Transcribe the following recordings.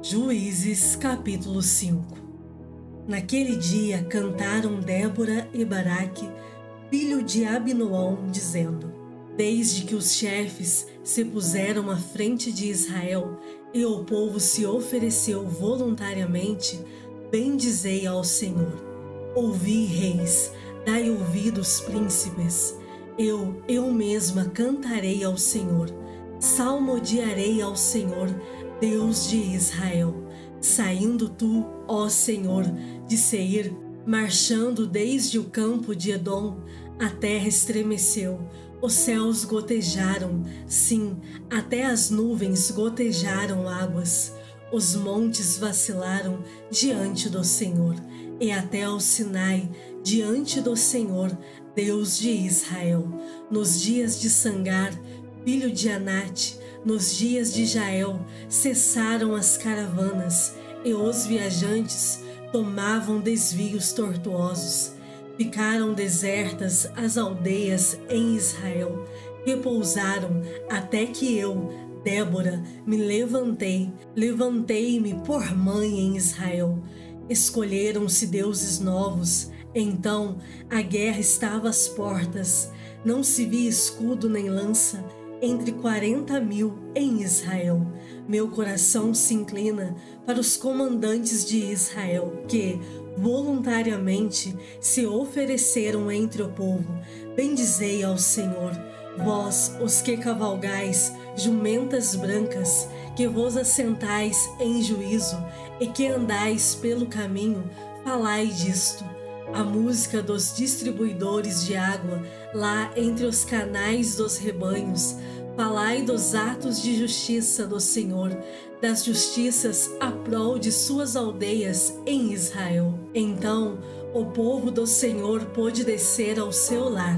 Juízes capítulo 5. Naquele dia cantaram Débora e Baraque, filho de Abinoam, dizendo: Desde que os chefes se puseram à frente de Israel e o povo se ofereceu voluntariamente, bendizei ao Senhor. Ouvi, reis, dai ouvidos, príncipes. Eu mesma cantarei ao Senhor, salmodiarei ao Senhor, Deus de Israel. Saindo tu, ó Senhor, de Seir, marchando desde o campo de Edom, a terra estremeceu, os céus gotejaram, sim, até as nuvens gotejaram águas. Os montes vacilaram diante do Senhor, e até o Sinai diante do Senhor, Deus de Israel. Nos dias de Sangar, filho de Anate, nos dias de Jael, cessaram as caravanas, e os viajantes tomavam desvios tortuosos. Ficaram desertas as aldeias em Israel, repousaram até que eu, Débora, me levantei-me por mãe em Israel. Escolheram-se deuses novos, então a guerra estava às portas, não se via escudo nem lança, entre 40.000 em Israel. Meu coração se inclina para os comandantes de Israel, que voluntariamente se ofereceram entre o povo. Bendizei ao Senhor, vós, os que cavalgais jumentas brancas, que vos assentais em juízo e que andais pelo caminho, falai disto. A música dos distribuidores de água, lá entre os canais dos rebanhos, falai dos atos de justiça do Senhor, das justiças à prol de suas aldeias em Israel. Então o povo do Senhor pôde descer ao seu lar.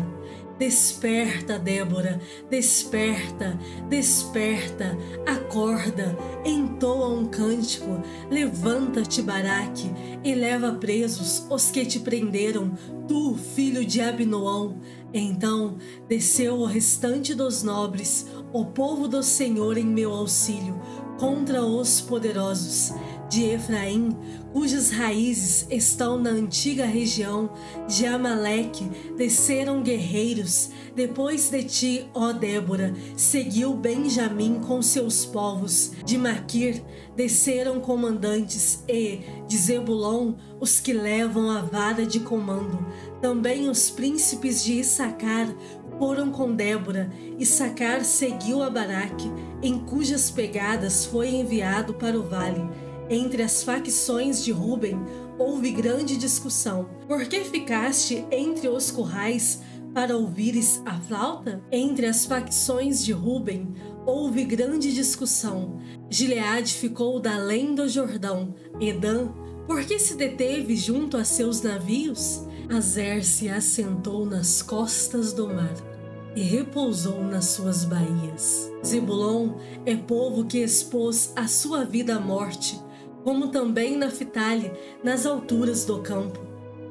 Desperta, Débora, desperta, desperta, acorda, entoa um cântico, levanta-te, Baraque, e leva presos os que te prenderam, tu, filho de Abinoam. Então desceu o restante dos nobres, o povo do Senhor em meu auxílio, contra os poderosos de Efraim, cujas raízes estão na antiga região de Amaleque, desceram guerreiros. Depois de ti, ó Débora, seguiu Benjamim com seus povos. De Maquir desceram comandantes e, de Zebulon, os que levam a vara de comando. Também os príncipes de Issacar foram com Débora. Issacar seguiu a Baraque, em cujas pegadas foi enviado para o vale. Entre as facções de Ruben houve grande discussão. Por que ficaste entre os currais para ouvires a flauta? Entre as facções de Ruben houve grande discussão. Gileade ficou da além do Jordão. Edã, por que se deteve junto a seus navios? Azer se assentou nas costas do mar e repousou nas suas baías. Zebulon é povo que expôs a sua vida à morte, como também Naphtali nas alturas do campo.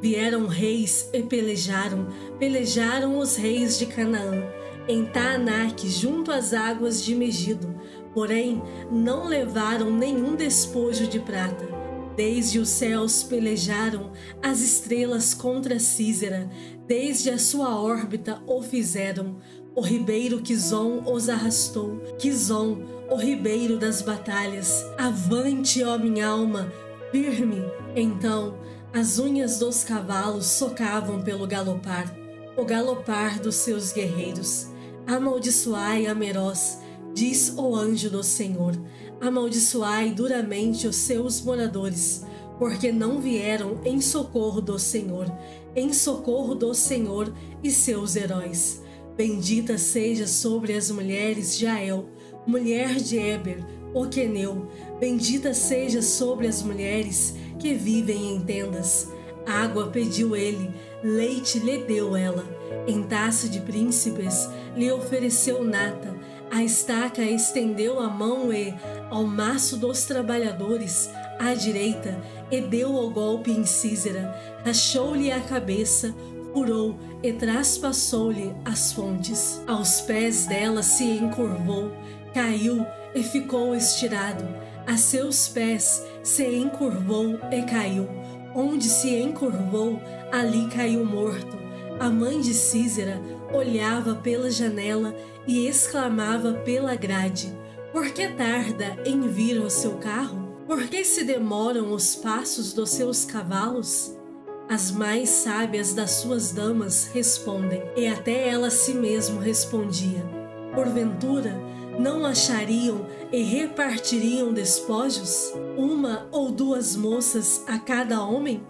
Vieram reis e pelejaram os reis de Canaã, em Taanaque, junto às águas de Megido, porém não levaram nenhum despojo de prata. Desde os céus pelejaram as estrelas contra Císera, desde a sua órbita o fizeram. O ribeiro Quizon os arrastou, Quizon, o ribeiro das batalhas. Avante, ó minha alma, firme! Então as unhas dos cavalos socavam pelo galopar, o galopar dos seus guerreiros. Amaldiçoai a Meroz, diz o anjo do Senhor. Amaldiçoai duramente os seus moradores, porque não vieram em socorro do Senhor e seus heróis. Bendita seja sobre as mulheres Jael, mulher de Eber, o queneu. Bendita seja sobre as mulheres que vivem em tendas. Água pediu ele, leite lhe deu ela. Em taça de príncipes lhe ofereceu nata. A estaca estendeu a mão e, ao maço dos trabalhadores, à direita, e deu o golpe em Císera. Rachou-lhe a cabeça, furou e traspassou-lhe as fontes. Aos pés dela se encurvou, caiu e ficou estirado. A seus pés se encurvou e caiu. Onde se encurvou, ali caiu morto. A mãe de Sísera olhava pela janela e exclamava pela grade: por que tarda em vir o seu carro? Por que se demoram os passos dos seus cavalos? As mais sábias das suas damas respondem, e até ela a si mesmo respondia: porventura, não achariam e repartiriam despojos, uma ou duas moças a cada homem?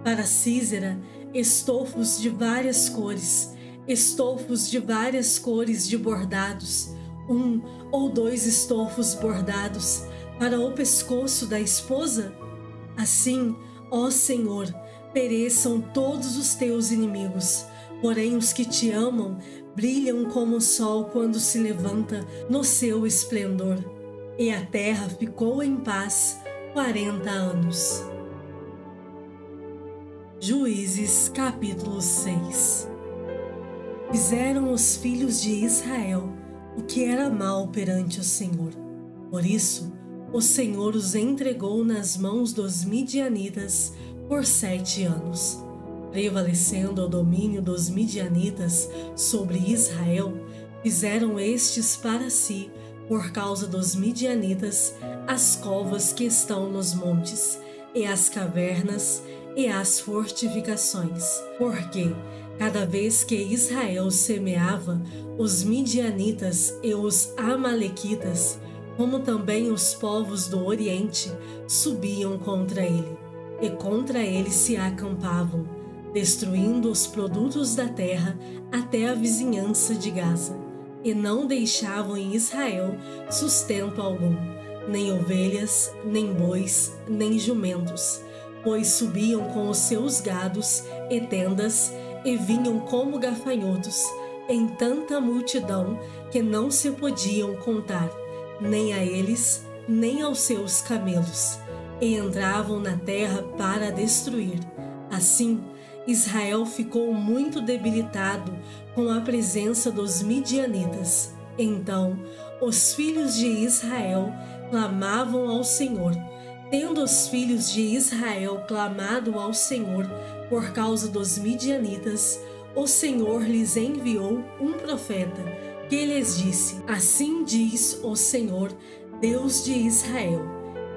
Para Sísera, estofos de várias cores de bordados, um ou dois estofos bordados para o pescoço da esposa? Assim, ó Senhor, pereçam todos os teus inimigos, porém os que te amam brilham como o sol quando se levanta no seu esplendor. E a terra ficou em paz 40 anos. Juízes capítulo 6. Fizeram os filhos de Israel o que era mal perante o Senhor. Por isso, o Senhor os entregou nas mãos dos midianitas por 7 anos. Prevalecendo o domínio dos midianitas sobre Israel, fizeram estes para si, por causa dos midianitas, as covas que estão nos montes, e as cavernas, e as fortificações. Porque, cada vez que Israel semeava, os midianitas e os amalequitas, como também os povos do Oriente, subiam contra ele, e contra ele se acampavam, destruindo os produtos da terra até a vizinhança de Gaza, e não deixavam em Israel sustento algum, nem ovelhas, nem bois, nem jumentos, pois subiam com os seus gados e tendas, e vinham como gafanhotos, em tanta multidão que não se podiam contar, nem a eles, nem aos seus camelos, e entravam na terra para destruir. Assim, Israel ficou muito debilitado com a presença dos midianitas. Então, os filhos de Israel clamavam ao Senhor. Tendo os filhos de Israel clamado ao Senhor por causa dos midianitas, o Senhor lhes enviou um profeta, que lhes disse: assim diz o Senhor, Deus de Israel: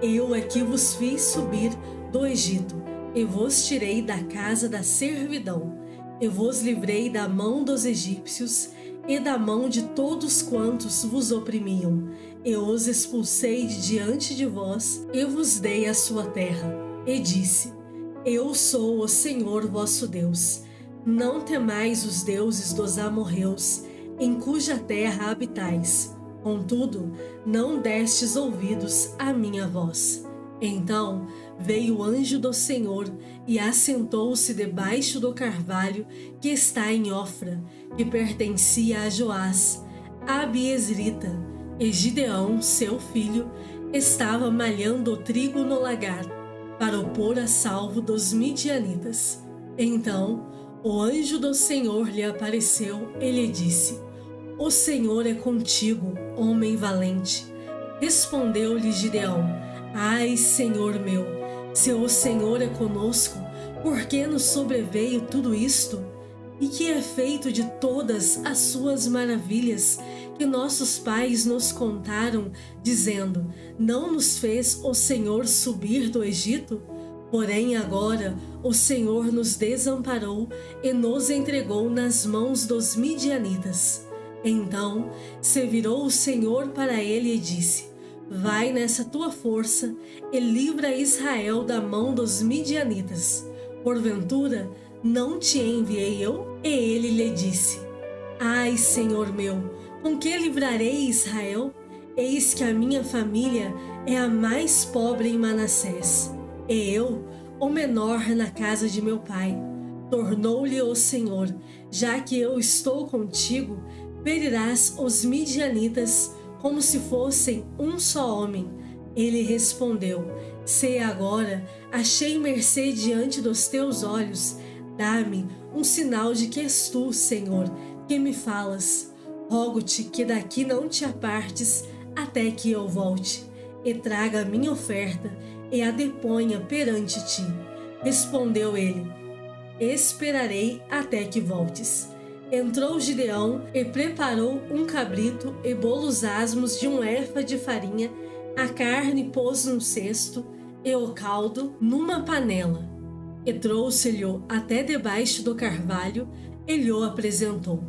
eu é que vos fiz subir do Egito, e vos tirei da casa da servidão, e vos livrei da mão dos egípcios e da mão de todos quantos vos oprimiam, e os expulsei de diante de vós, e vos dei a sua terra. E disse: eu sou o Senhor vosso Deus. Não temais os deuses dos amorreus, em cuja terra habitais. Contudo, não destes ouvidos à minha voz. Então veio o anjo do Senhor e assentou-se debaixo do carvalho que está em Ofra, que pertencia a Joás, Abiezrita, e Gideão, seu filho, estava malhando o trigo no lagar, para o pôr a salvo dos midianitas. Então o anjo do Senhor lhe apareceu e lhe disse: o Senhor é contigo, homem valente. Respondeu-lhe Gideão: ai, Senhor meu, se o Senhor é conosco, por que nos sobreveio tudo isto? E que é feito de todas as suas maravilhas que nossos pais nos contaram, dizendo: não nos fez o Senhor subir do Egito? Porém agora o Senhor nos desamparou e nos entregou nas mãos dos midianitas. Então se virou o Senhor para ele e disse: vai nessa tua força e livra Israel da mão dos midianitas. Porventura não te enviei eu? E ele lhe disse: ai, Senhor meu, com que livrarei Israel? Eis que a minha família é a mais pobre em Manassés, e eu, o menor na casa de meu pai. Tornou-lhe o Senhor: já que eu estou contigo, ferirás os midianitas como se fossem um só homem. Ele respondeu: se agora achei mercê diante dos teus olhos, dá-me um sinal de que és tu, Senhor, que me falas. Rogo-te que daqui não te apartes até que eu volte. e traga a minha oferta e a deponha perante ti. Respondeu ele: esperarei até que voltes. Entrou Gideão e preparou um cabrito e bolos asmos de 1 efa de farinha. A carne pôs num cesto e o caldo numa panela. E trouxe-lhe até debaixo do carvalho e lhe apresentou.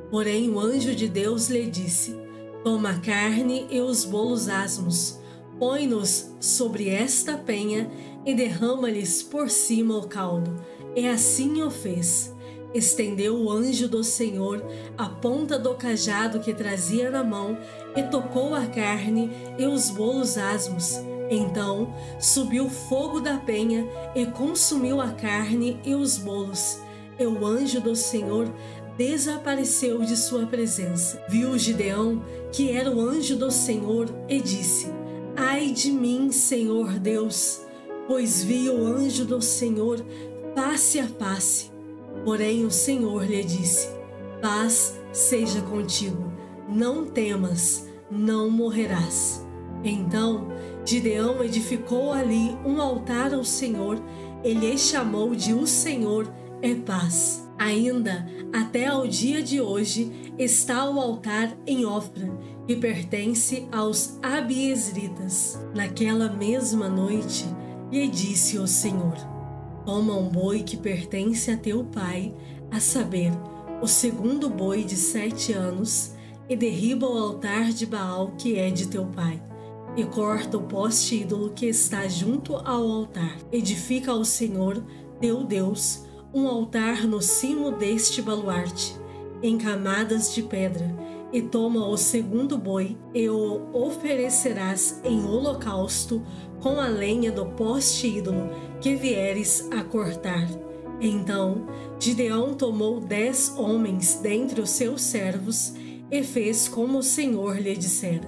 Porém o anjo de Deus lhe disse: toma a carne e os bolos asmos, põe-nos sobre esta penha e derrama-lhes por cima o caldo. E assim o fez. Estendeu o anjo do Senhor a ponta do cajado que trazia na mão e tocou a carne e os bolos asmos. Então subiu fogo da penha e consumiu a carne e os bolos. E o anjo do Senhor desapareceu de sua presença. Viu Gideão que era o anjo do Senhor e disse: ai de mim, Senhor Deus, pois vi o anjo do Senhor face a face. Porém o Senhor lhe disse: paz seja contigo, não temas, não morrerás. Então Gideão edificou ali um altar ao Senhor e lhe chamou de O Senhor é Paz. Ainda até ao dia de hoje está o altar em Ofra, que pertence aos abiezritas. Naquela mesma noite lhe disse o Senhor: toma um boi que pertence a teu pai, a saber, o segundo boi de 7 anos, e derriba o altar de Baal que é de teu pai, e corta o poste ídolo que está junto ao altar. Edifica ao Senhor, teu Deus, um altar no cimo deste baluarte, em camadas de pedra, e toma o segundo boi e o oferecerás em holocausto com a lenha do poste ídolo que vieres a cortar. Então Gideão tomou 10 homens dentre os seus servos e fez como o Senhor lhe dissera.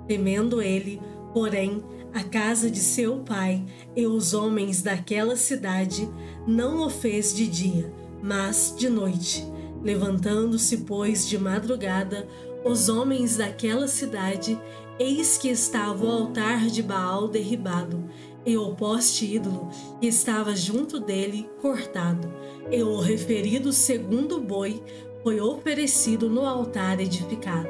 Temendo ele, porém, a casa de seu pai e os homens daquela cidade, não o fez de dia, mas de noite. Levantando-se, pois, de madrugada, os homens daquela cidade, eis que estava o altar de Baal derribado, e o poste ídolo que estava junto dele cortado, e o referido segundo boi foi oferecido no altar edificado.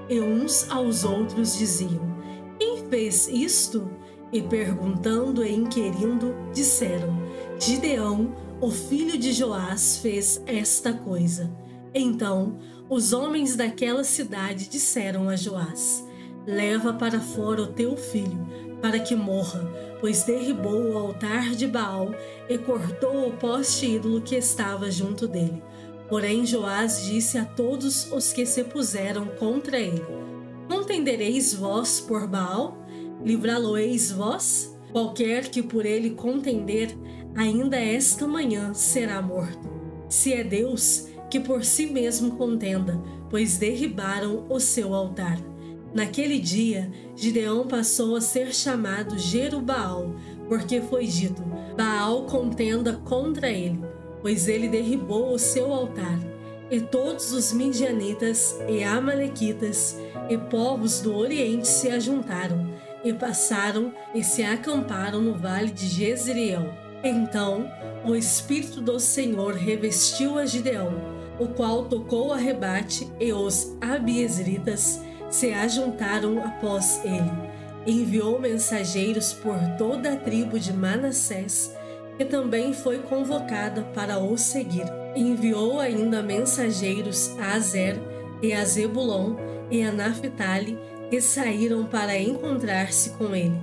E uns aos outros diziam: quem fez isto? E perguntando e inquirindo, disseram: Gideão, o filho de Joás, fez esta coisa. Então os homens daquela cidade disseram a Joás: leva para fora o teu filho, para que morra, pois derribou o altar de Baal e cortou o poste ídolo que estava junto dele. Porém Joás disse a todos os que se puseram contra ele: contendereis vós por Baal? Livrá-lo-eis vós? Qualquer que por ele contender, ainda esta manhã será morto. Se é Deus, que por si mesmo contenda, pois derribaram o seu altar. Naquele dia, Gideão passou a ser chamado Jerubaal, porque foi dito: Baal contenda contra ele, pois ele derribou o seu altar. E todos os midianitas e amalequitas e povos do Oriente se ajuntaram, e passaram e se acamparam no vale de Jezreel. Então o Espírito do Senhor revestiu a Gideão, o qual tocou a rebate, e os abiezritas se ajuntaram após ele. Enviou mensageiros por toda a tribo de Manassés, que também foi convocada para o seguir. Enviou ainda mensageiros a Azer e a Zebulon e a Naphtali, que saíram para encontrar-se com ele.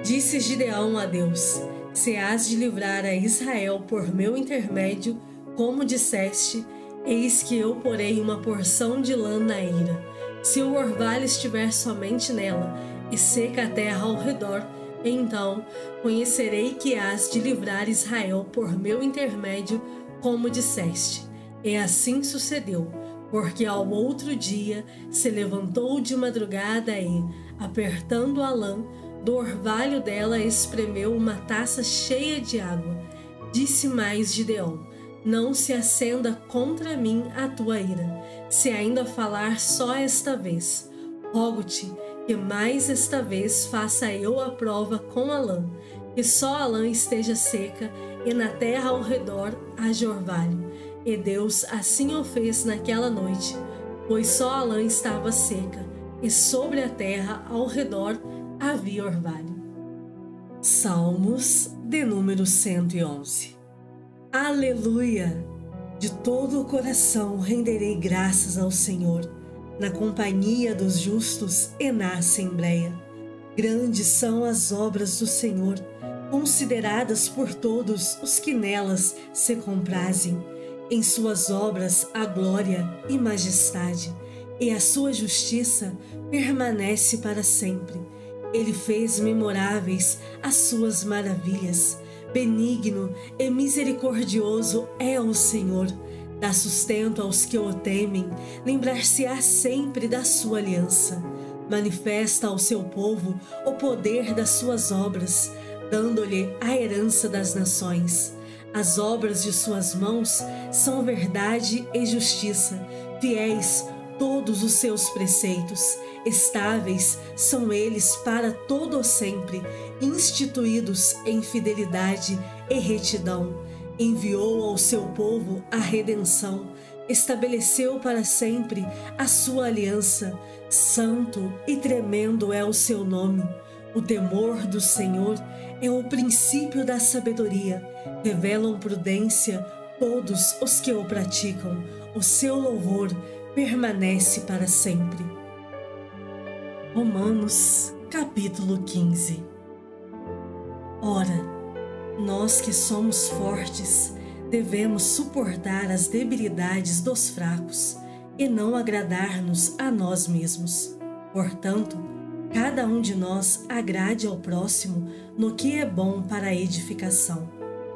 Disse Gideão a Deus: se hás de livrar a Israel por meu intermédio, como disseste, eis que eu porei uma porção de lã na eira. Se o orvalho estiver somente nela, e seca a terra ao redor, então conhecerei que hás de livrar Israel por meu intermédio, como disseste. E assim sucedeu, porque ao outro dia se levantou de madrugada e, apertando a lã, do orvalho dela espremeu uma taça cheia de água. Disse mais Gideão: não se acenda contra mim a tua ira, se ainda falar só esta vez. Rogo-te que mais esta vez faça eu a prova com a lã, que só a lã esteja seca e na terra ao redor haja orvalho. E Deus assim o fez naquela noite, pois só a lã estava seca e sobre a terra ao redor havia orvalho. Salmos de número 111. Aleluia! De todo o coração renderei graças ao Senhor, na companhia dos justos e na assembleia. Grandes são as obras do Senhor, consideradas por todos os que nelas se comprazem. Em suas obras há glória e majestade, e a sua justiça permanece para sempre. Ele fez memoráveis as suas maravilhas. Benigno e misericordioso é o Senhor. Dá sustento aos que o temem, lembrar-se-á sempre da sua aliança. Manifesta ao seu povo o poder das suas obras, dando-lhe a herança das nações. As obras de suas mãos são verdade e justiça, fiéis todos os seus preceitos, estáveis são eles para todo o sempre, instituídos em fidelidade e retidão. Enviou ao seu povo a redenção, estabeleceu para sempre a sua aliança. Santo e tremendo é o seu nome. O temor do Senhor é o princípio da sabedoria. Revelam prudência todos os que o praticam. O seu louvor permanece para sempre. Romanos, capítulo 15. Ora, nós que somos fortes, devemos suportar as debilidades dos fracos e não agradar-nos a nós mesmos. Portanto, cada um de nós agrade ao próximo no que é bom para a edificação,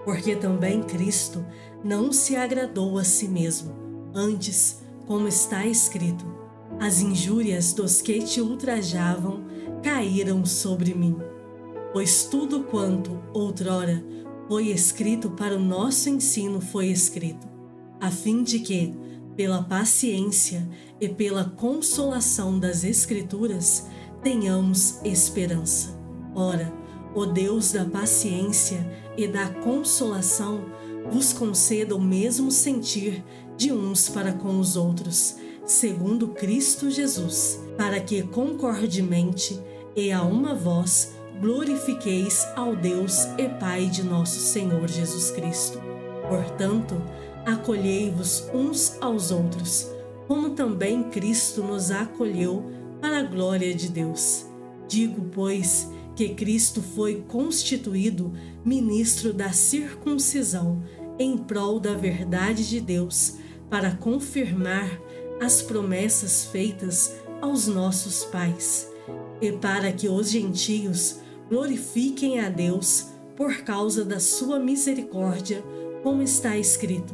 porque também Cristo não se agradou a si mesmo. Antes, como está escrito, as injúrias dos que te ultrajavam caíram sobre mim. Pois tudo quanto, outrora, foi escrito para o nosso ensino foi escrito, a fim de que, pela paciência e pela consolação das Escrituras, tenhamos esperança. Ora, o Deus da paciência e da consolação vos conceda o mesmo sentir de uns para com os outros, segundo Cristo Jesus, para que concordemente e a uma voz glorifiqueis ao Deus e Pai de nosso Senhor Jesus Cristo. Portanto, acolhei-vos uns aos outros, como também Cristo nos acolheu para a glória de Deus. Digo, pois, que Cristo foi constituído ministro da circuncisão em prol da verdade de Deus, para confirmar as promessas feitas aos nossos pais, e para que os gentios glorifiquem a Deus por causa da sua misericórdia, como está escrito: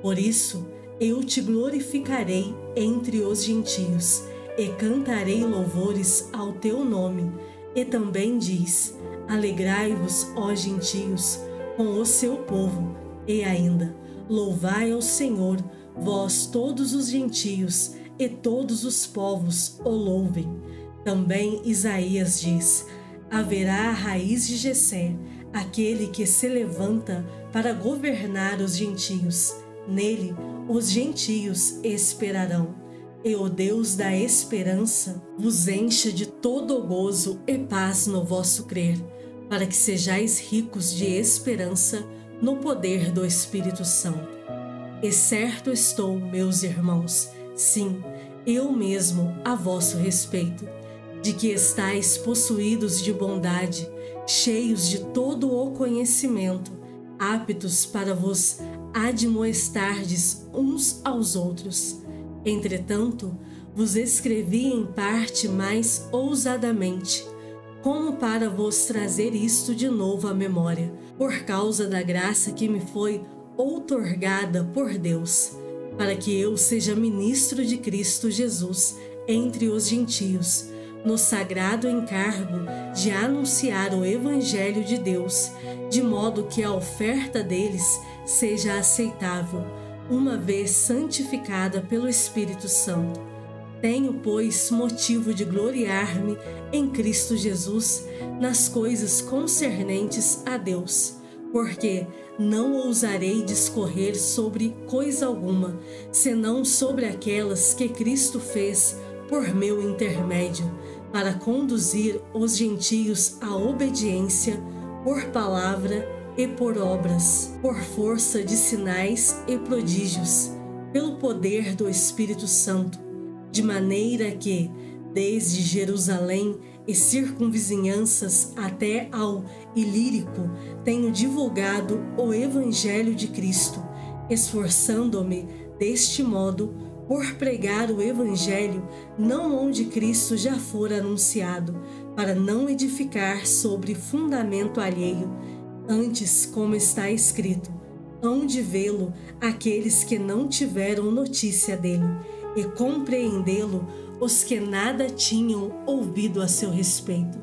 por isso eu te glorificarei entre os gentios, e cantarei louvores ao teu nome. E também diz: alegrai-vos, ó gentios, com o seu povo. E ainda: louvai ao Senhor, vós todos os gentios, e todos os povos o louvem. Também Isaías diz: haverá a raiz de Jessé, aquele que se levanta para governar os gentios. Nele os gentios esperarão. E o Deus da esperança vos encha de todo o gozo e paz no vosso crer, para que sejais ricos de esperança no poder do Espírito Santo. E certo estou, meus irmãos, sim, eu mesmo a vosso respeito, de que estáis possuídos de bondade, cheios de todo o conhecimento, aptos para vos admoestardes uns aos outros. Entretanto, vos escrevi em parte mais ousadamente, como para vos trazer isto de novo à memória, por causa da graça que me foi outorgada por Deus, para que eu seja ministro de Cristo Jesus entre os gentios, no sagrado encargo de anunciar o Evangelho de Deus, de modo que a oferta deles seja aceitável, uma vez santificada pelo Espírito Santo. Tenho, pois, motivo de gloriar-me em Cristo Jesus nas coisas concernentes a Deus, porque não ousarei discorrer sobre coisa alguma, senão sobre aquelas que Cristo fez por meu intermédio, para conduzir os gentios à obediência por palavra e por obras, por força de sinais e prodígios, pelo poder do Espírito Santo, de maneira que, desde Jerusalém e circunvizinhanças até ao Ilírico, tenho divulgado o Evangelho de Cristo, esforçando-me deste modo por pregar o Evangelho não onde Cristo já fora anunciado, para não edificar sobre fundamento alheio. Antes, como está escrito, hão de vê-lo aqueles que não tiveram notícia dele, e compreendê-lo os que nada tinham ouvido a seu respeito.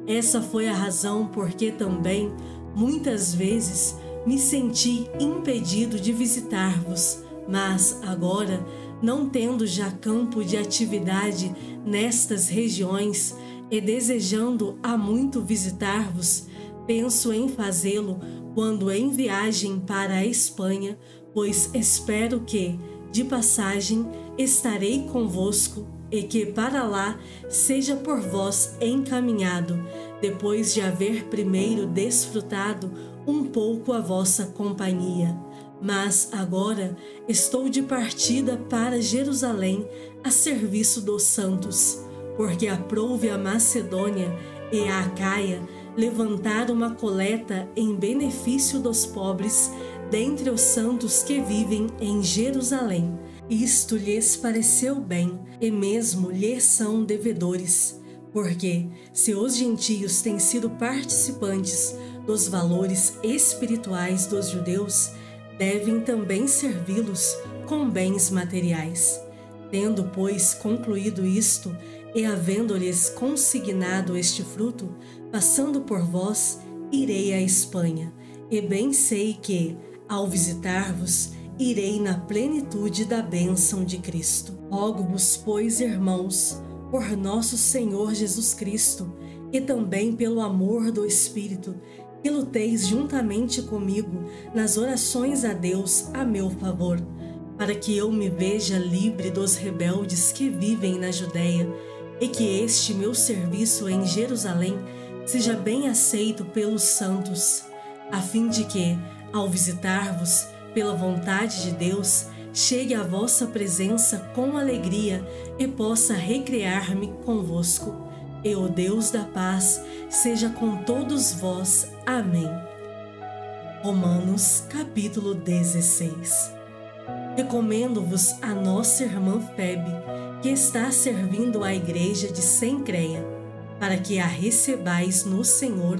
Essa foi a razão porque também, muitas vezes, me senti impedido de visitar-vos, mas agora, não tendo já campo de atividade nestas regiões e desejando há muito visitar-vos, penso em fazê-lo quando em viagem para a Espanha, pois espero que, de passagem, estarei convosco e que para lá seja por vós encaminhado, depois de haver primeiro desfrutado um pouco a vossa companhia. Mas agora estou de partida para Jerusalém a serviço dos santos, porque aprouve a Macedônia e a Acaia levantar uma coleta em benefício dos pobres dentre os santos que vivem em Jerusalém. Isto lhes pareceu bem, e mesmo lhes são devedores, porque se os gentios têm sido participantes dos valores espirituais dos judeus, devem também servi-los com bens materiais. Tendo, pois, concluído isto, e havendo-lhes consignado este fruto, passando por vós, irei à Espanha, e bem sei que, ao visitar-vos, irei na plenitude da bênção de Cristo. Rogo-vos, pois, irmãos, por nosso Senhor Jesus Cristo, e também pelo amor do Espírito, que luteis juntamente comigo nas orações a Deus a meu favor, para que eu me veja livre dos rebeldes que vivem na Judéia, e que este meu serviço em Jerusalém seja bem aceito pelos santos, a fim de que, ao visitar-vos, pela vontade de Deus, chegue à vossa presença com alegria e possa recrear-me convosco. E o Deus da paz seja com todos vós. Amém. Romanos, capítulo 16. Recomendo-vos a nossa irmã Febe, que está servindo à igreja de Cencreia, para que a recebais no Senhor,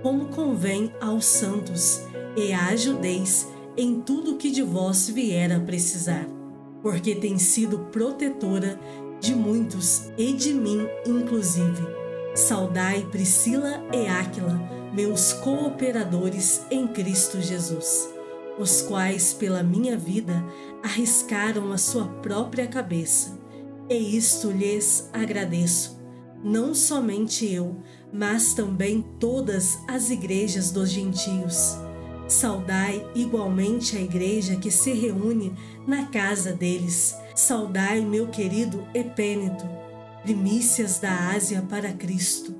como convém aos santos, e a ajudeis em tudo que de vós vier a precisar, porque tem sido protetora de muitos e de mim inclusive. Saudai Priscila e Áquila, meus cooperadores em Cristo Jesus, os quais pela minha vida arriscaram a sua própria cabeça, e isto lhes agradeço, não somente eu, mas também todas as igrejas dos gentios. Saudai igualmente a igreja que se reúne na casa deles. Saudai meu querido Epêneto, primícias da Ásia para Cristo.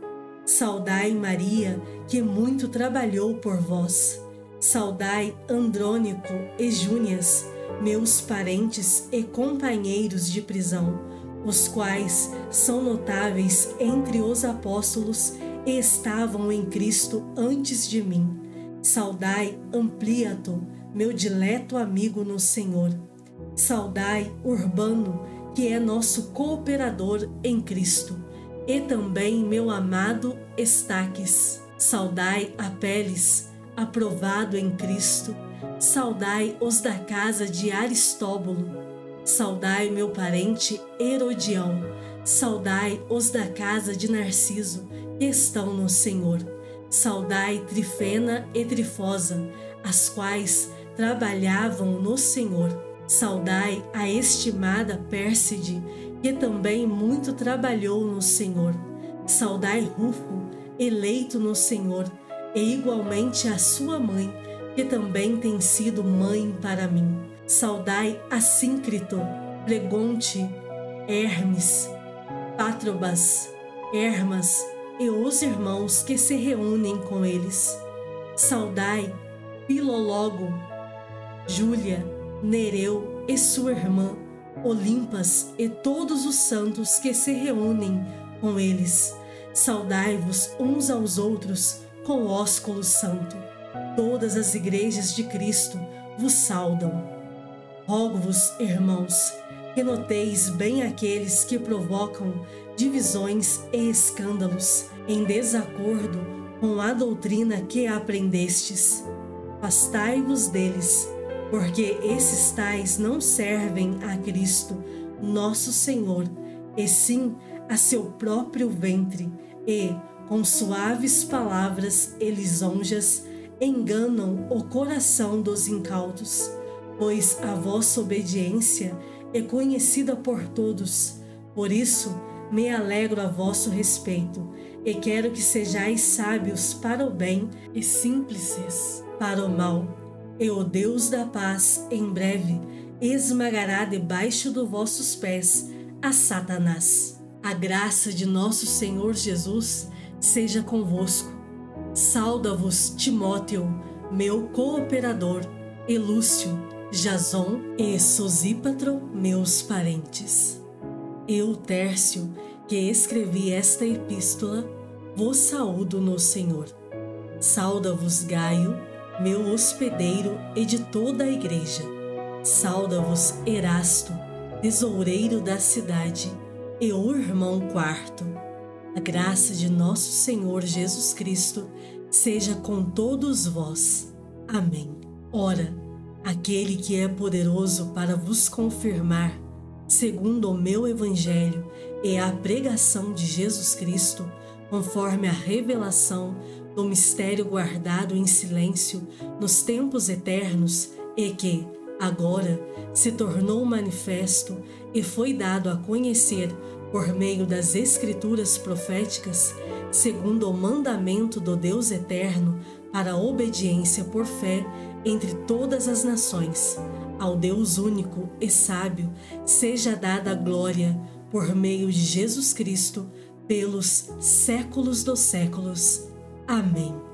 Saudai Maria, que muito trabalhou por vós. Saudai Andrônico e Júnias, meus parentes e companheiros de prisão, os quais são notáveis entre os apóstolos e estavam em Cristo antes de mim. Saudai Ampliato, meu dileto amigo no Senhor. Saudai Urbano, que é nosso cooperador em Cristo, e também meu amado Estaques. Saudai Apeles, aprovado em Cristo. Saudai os da casa de Aristóbulo. Saudai meu parente Herodião. Saudai os da casa de Narciso, que estão no Senhor. Saudai Trifena e Trifosa, as quais trabalhavam no Senhor. Saudai a estimada Pérside, que também muito trabalhou no Senhor. Saudai Rufo, eleito no Senhor, e igualmente a sua mãe, que também tem sido mãe para mim. Saudai Assíncrito, Flegonte, Hermes, Pátrobas, Hermas e os irmãos que se reúnem com eles. Saudai Filólogo, Júlia, Nereu e sua irmã, Olimpas e todos os santos que se reúnem com eles. Saudai-vos uns aos outros com ósculo santo. Todas as igrejas de Cristo vos saudam. Rogo-vos, irmãos, que noteis bem aqueles que provocam divisões e escândalos em desacordo com a doutrina que aprendestes. Afastai-vos deles, porque esses tais não servem a Cristo, nosso Senhor, e sim a seu próprio ventre, e, com suaves palavras e lisonjas, enganam o coração dos incautos. Pois a vossa obediência é conhecida por todos. Por isso, me alegro a vosso respeito, e quero que sejais sábios para o bem e simples para o mal. E o Deus da paz, em breve, esmagará debaixo dos vossos pés a Satanás. A graça de nosso Senhor Jesus seja convosco. Sauda-vos Timóteo, meu cooperador, e Lúcio, Jason e Sosípatro, meus parentes. Eu, Tércio, que escrevi esta epístola, vos saúdo no Senhor. Sauda-vos Gaio, meu hospedeiro, e de toda a igreja. Sauda-vos Erasto, tesoureiro da cidade, e o irmão Quarto. A graça de nosso Senhor Jesus Cristo seja com todos vós. Amém. Ora, aquele que é poderoso para vos confirmar, segundo o meu evangelho e a pregação de Jesus Cristo, conforme a revelação do mistério guardado em silêncio nos tempos eternos e que, agora, se tornou manifesto e foi dado a conhecer por meio das Escrituras proféticas, segundo o mandamento do Deus eterno, para a obediência por fé entre todas as nações. Ao Deus único e sábio seja dada a glória por meio de Jesus Cristo, pelos séculos dos séculos. Amém.